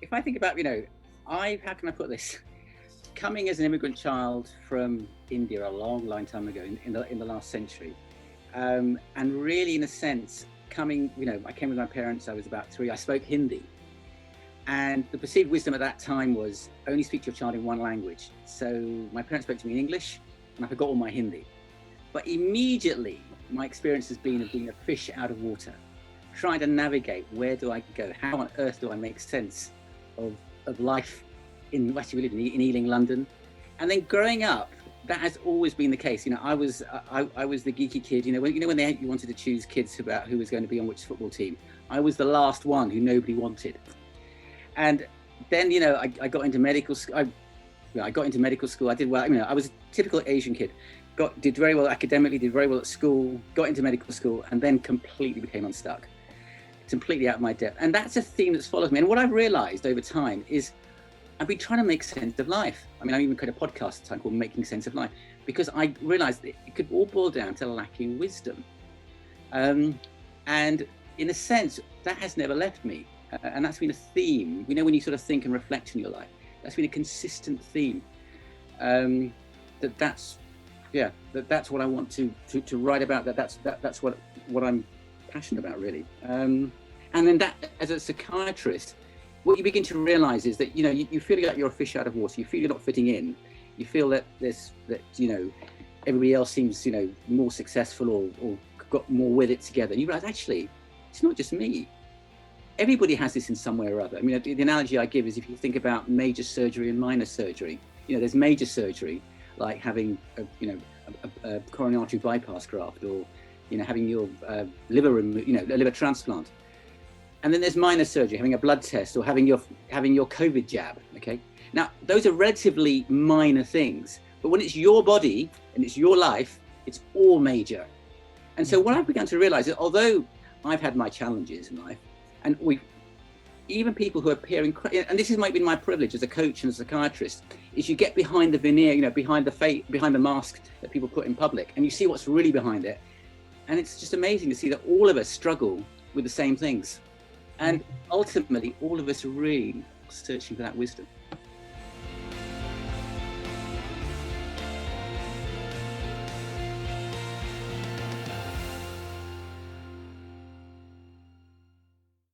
if I think about, how can I put this? Coming as an immigrant child from India a long time ago in the last century, and really, in a sense, coming, I came with my parents. I was about 3. I spoke Hindi, and the perceived wisdom at that time was only speak to your child in one language. So my parents spoke to me in English, and I forgot all my Hindi. But immediately, my experience has been of being a fish out of water, trying to navigate, where do I go? How on earth do I make sense of life actually we live in Ealing, London? And then growing up, that has always been the case. I was the geeky kid. When you wanted to choose kids about who was going to be on which football team, I was the last one who nobody wanted. And then I got into medical school. I got into medical school. I did well. I was a typical Asian kid. Did very well academically. Did very well at school. Got into medical school, and then completely became unstuck. Completely out of my depth. And that's a theme that's followed me. And what I've realized over time is I've been trying to make sense of life. I even created a podcast at the time called Making Sense of Life, because I realized that it could all boil down to lacking wisdom. And in a sense, that has never left me. And that's been a theme. When you sort of think and reflect on your life, that's been a consistent theme. That's what I want to write about. That's what I'm passionate about, really. And then that, as a psychiatrist, what you begin to realize is that you feel like you're a fish out of water. You feel you're not fitting in. You feel that everybody else seems more successful or got more with it together. And you realize, actually, it's not just me. Everybody has this in some way or other. The analogy I give is, if you think about major surgery and minor surgery, there's major surgery like having a coronary artery bypass graft, or having your liver removed, a liver transplant. And then there's minor surgery, having a blood test, or having your COVID jab. Okay, now those are relatively minor things, but when it's your body and it's your life, it's all major. And so what I've begun to realize is, although I've had my challenges in life, and even people who appear and this might be my privilege as a coach and a psychiatrist, is you get behind the veneer, behind the mask that people put in public, and you see what's really behind it. And it's just amazing to see that all of us struggle with the same things. And ultimately, all of us are really searching for that wisdom.